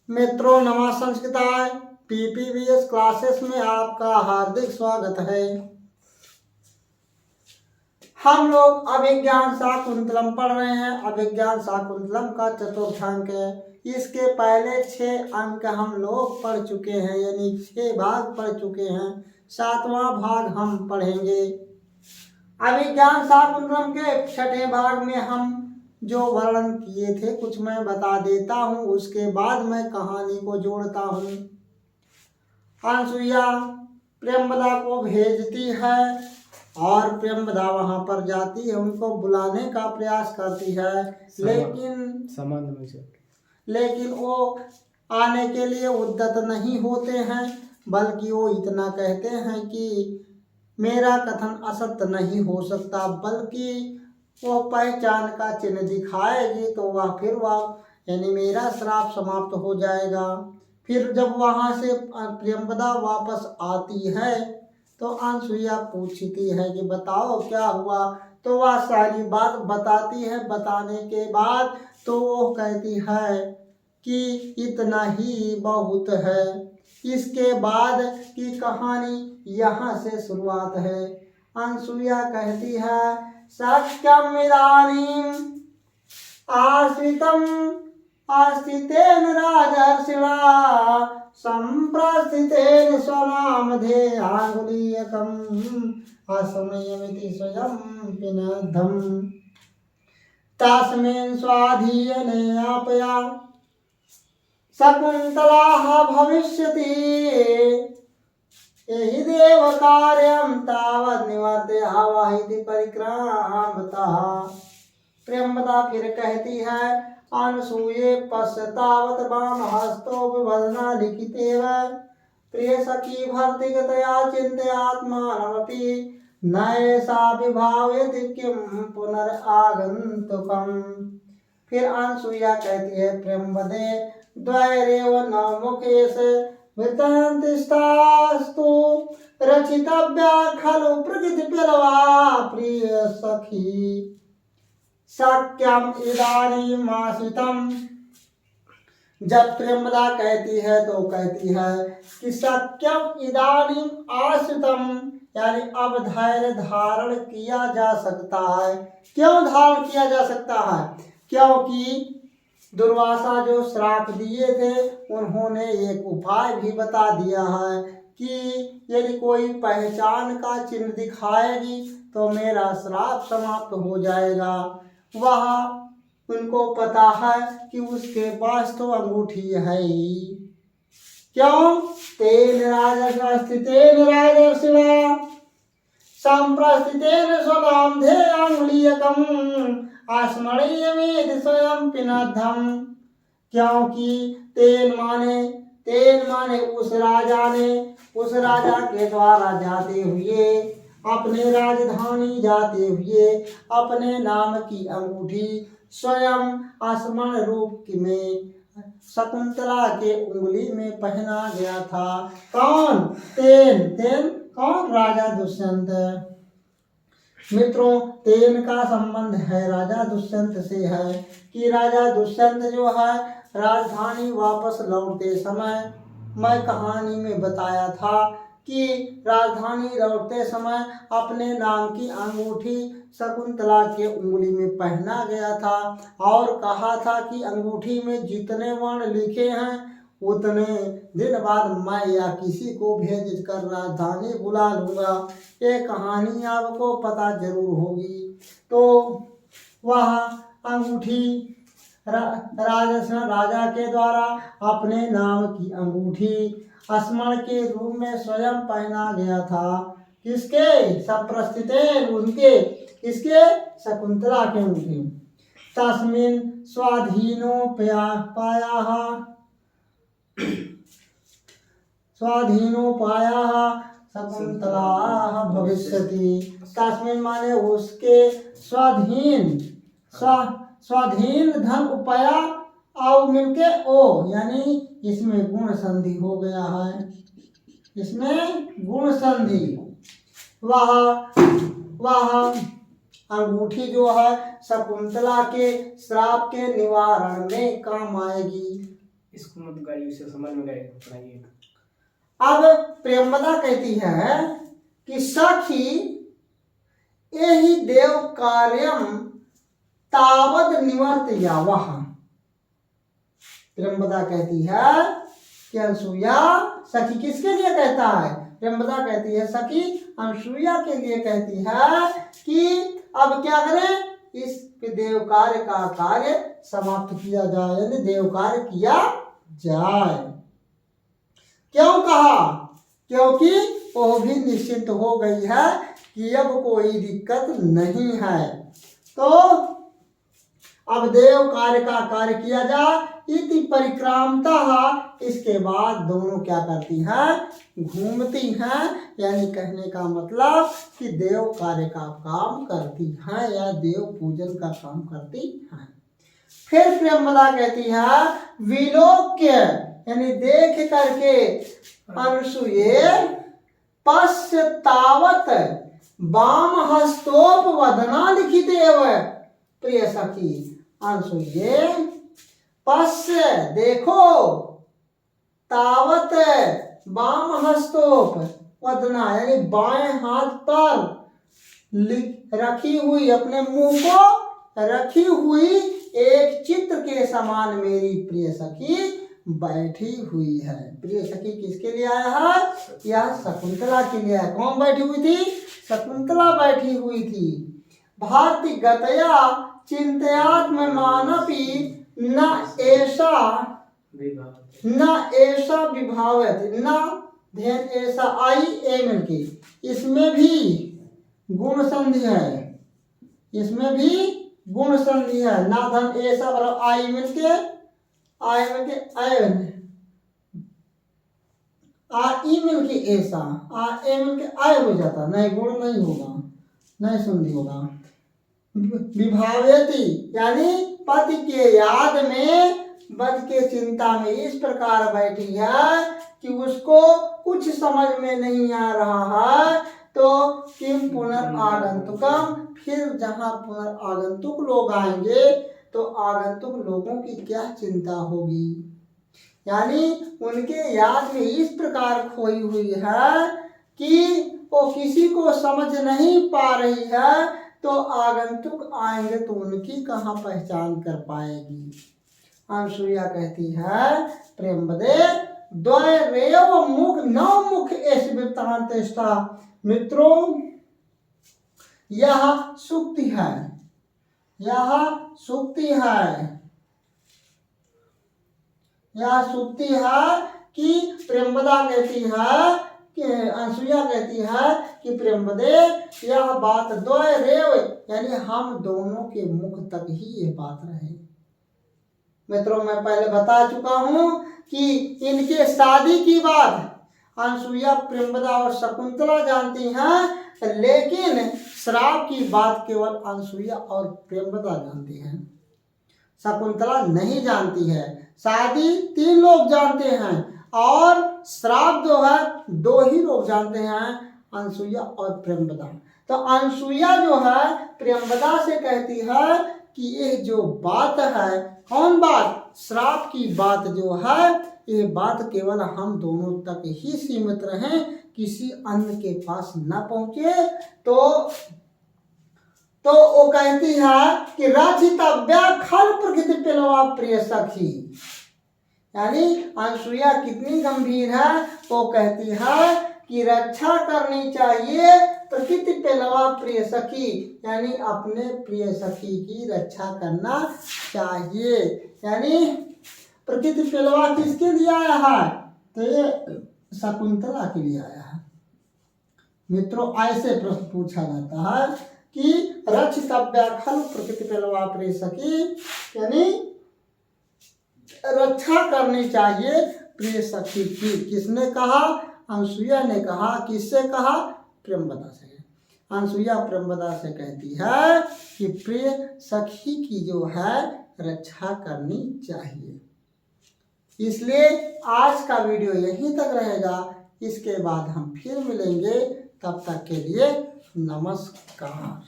मित्रों नमः संस्कृताय पीपीवीएस क्लासेस में आपका हार्दिक स्वागत है। हम लोग अभिज्ञान शाकुंतलम पढ़ रहे हैं। अभिज्ञान शाकुंतलम का चतुर्थ अंक है। इसके पहले 6 अंक हम लोग पढ़ चुके हैं, यानी 6 भाग पढ़ चुके हैं। 7वां भाग हम पढ़ेंगे। अभिज्ञान शाकुंतलम के 6ठे भाग में हम जो वर्णन किए थे कुछ मैं बता देता हूँ, उसके बाद मैं कहानी को जोड़ता हूँ। अनसुईया प्रेमवदा को भेजती है और प्रेमवदा वहां पर जाती है, उनको बुलाने का प्रयास करती है, लेकिन वो आने के लिए उद्यत नहीं होते हैं, बल्कि वो इतना कहते हैं कि मेरा कथन असत्य नहीं हो सकता, बल्कि वो पहचान का चिन्ह दिखाएगी तो वह यानी मेरा श्राप समाप्त हो जाएगा। फिर जब वहां से प्रेमवदा वापस आती है तो अनसुईया पूछती है कि बताओ क्या हुआ, तो वह सारी बात बताती है। बताने के बाद तो वो कहती है कि इतना ही बहुत है। इसके बाद की कहानी यहाँ से शुरुआत है। अनसुईया कहती है सत्यम इदानीम आस्थितेन राजर्षिणा संप्रस्थितेन स्वनामधेयाङ्गुलीयकम् असमयमिति स्वयं पिनद्धम् तस्मिन् स्वाधीने आपया शकुन्तलाः भविष्यति एहि देव कार्यं तावत् निवर्तयावः परिक्रामतः। प्रेमवदा फिर कहती है अनसूये पश्चातावत वामहस्तो विभजना लिखितेव प्रिय सखी भर्तिगतया चिन्तयात्मानमपि नैषा विभावयति किं पुनरागन्तुकम्। फिर अनसूया कहती है प्रेमवदे द्वैरेव नवमुखेश वृत्तान्तिष्ठास्तु रचितव्या खलु प्रकृतिपिलवा प्रिय सखी सत्यम इदानीम आश्रितम। जब प्रेमवदा कहती है तो कहती है कि सत्यम इदानीम आश्रितम, यानी अब धैर्य धारण किया जा सकता है। क्यों धारण किया जा सकता है? क्योंकि दुर्वासा जो श्राप दिए थे उन्होंने एक उपाय भी बता दिया है कि यदि कोई पहचान का चिन्ह दिखाएगी तो मेरा श्राप समाप्त हो जाएगा। वह उनको पता है कि उसके पास तो अंगूठी है ही। क्यों? तेन राजर्षितेन राजर्षिणा संप्रस्थितेन स्वनामधेयाङ्गुलीयकम् अस्मरणीयमिति स्वयं पिनद्धम्। क्योंकि तेन माने उस राजा के द्वारा जाते हुए अपने राजधानी जाते हुए अपने नाम की अंगूठी स्वयं स्मरण रूप में शकुंतला के उंगली में पहना गया था। कौन? तेन कौन? राजा दुष्यंत। मित्रों तेन का संबंध है राजा दुष्यंत से है कि राजा दुष्यंत जो है राजधानी वापस लौटते समय, मैं कहानी में बताया था कि राजधानी लौटते समय अपने नाम की अंगूठी शकुंतला के उंगली में पहना गया था और कहा था कि अंगूठी में जितने वर्ण लिखे हैं उतने दिन बाद मैं या किसी को भेज कर राजधानी बुला लूँगा। ये कहानी आपको पता जरूर होगी। तो वह अंगूठी राजा के द्वारा अपने नाम की अंगूठी स्मरण के रूप में स्वयं पहना गया था। किसके? संप्रस्थितेन, उनके। किसके? शकुंतला के उनके। तस्मिन् स्वाधीनोपायाः शकुंतला भविष्यति। तस्मिन् माने उसके स्वाधीन धन उपाया और मिलके ओ, यानी इसमें गुण संधि हो गया है। इसमें गुण संधि। वह अंगूठी जो है शकुंतला के श्राप के निवारण में काम आएगी। इसको मत गाइए, उसे समझ में गए पढ़ाइए। अब प्रेमवदा कहती है कि सखी एहि देव कार्यम तावद निवर्त यावह। प्रेमवदा कहती है कि अनसुईया, सखी किसके लिए कहता है? प्रेमवदा कहती है सखी अनसुईया के लिए कहती है कि अब क्या करें, इस देव कार्य का कार्य समाप्त किया जाए, यानी देव कार्य किया जाए। क्यों कहा? क्योंकि वो भी निश्चिंत हो गई है कि अब कोई दिक्कत नहीं है, तो अब देव कार्य का कार्य किया जाए। इति परिक्रामतः, इसके बाद दोनों क्या करती हैं? घूमती हैं, यानी कहने का मतलब कि देव कार्य का काम करती हैं या देव पूजन का काम करती हैं। फिर प्रेमवदा कहती है विलोक्य, यानी देख करके अनसुये पश्चातावत वाम हस्तोपवदना लिखित एव प्रिय सखी। अनसुये पश्य देखो, तावत वाम हस्तोप वदना, यानी बाएं हाथ पर रखी हुई, अपने मुंह को रखी हुई एक चित्र के समान मेरी प्रिय सखी बैठी हुई है। प्रिय सखी किसके लिए आया है? यह शकुंतला के लिए है। कौन बैठी हुई थी? शकुंतला बैठी हुई थी। भारती गतया चिंतयात्म मानपी न ऐसा विभावत न ध्यान ऐसा आई ए मिलके, इसमें भी गुण संधि है, इसमें भी गुण संधि है। ना धन ऐसा बराबर आई मिलके आ ई मिलके ऐसा, आ ए मिलके आय हो जाता, नहीं गुण नहीं होगा, नहीं संधि होगा। विभावती यानी पति के याद में, बद के चिंता में इस प्रकार बैठी है कि उसको कुछ समझ में नहीं आ रहा है, तो किम पुनर्आगंतुकम, फिर जहाँ पुनर्आगंतुक लोग आएंगे तो आगंतुक लोगों की क्या चिंता होगी। यानी उनके याद में इस प्रकार खोई हुई है कि वो किसी को समझ नहीं पा रही है, तो आगंतुक आएंगे तो उनकी कहाँ पहचान कर पाएगी। अनसुईया कहती है प्रेमवदे द्वैरेव मुख नौ मुख ऐसे वृत्तांतस्था। मित्रों, यह सूक्ति है, यह सूक्ति है, यह सूक्ति है कि प्रेमवदा कहती है कि अनसुईया कहती है कि प्रेमवदे यह बात द्वैरेव, यानी हम दोनों के मुख तक ही ये बात रहे। मित्रों, मैं पहले बता चुका हूं कि इनके शादी की बात अनसुईया, प्रेमवदा और शकुंतला जानती हैं, लेकिन श्राप की बात केवल अनसुईया और प्रेमवदा जानती हैं, शकुंतला नहीं जानती है। शादी 3 लोग जानते हैं और श्राप जो है 2 ही लोग जानते हैं, अनसुईया और प्रेमवदा। तो अनसुईया जो है प्रेमवदा से कहती है कि ये जो बात है, कौन बात? श्राप की बात जो है, ये बात केवल हम दोनों तक ही सीमित रहे, किसी अन्य के पास न पहुंचे। तो वो कहती है कि रचितव्या खल प्रकृति पेलवा प्रिय सखी, यानी अनसुईया कितनी गंभीर है। वो कहती है कि रक्षा करनी चाहिए प्रकृति पेलवा प्रिय सखी, यानी अपने प्रिय सखी की रक्षा करना चाहिए। यानी प्रकृति पेलवा किसके लिए आया है? तो ये शकुंतला के लिए आया है। मित्रों, ऐसे प्रश्न पूछा जाता है कि रक्षितव्या खलु प्रकृति पेलवा प्रिय सखी, यानी रक्षा करनी चाहिए प्रिय सखी की। किसने कहा? अनसुईया ने कहा। किससे कहा? प्रेमवदा से। अनसुईया प्रेमवदा से कहती है कि प्रिय सखी की जो है रक्षा करनी चाहिए। इसलिए आज का वीडियो यहीं तक रहेगा, इसके बाद हम फिर मिलेंगे। तब तक के लिए नमस्कार।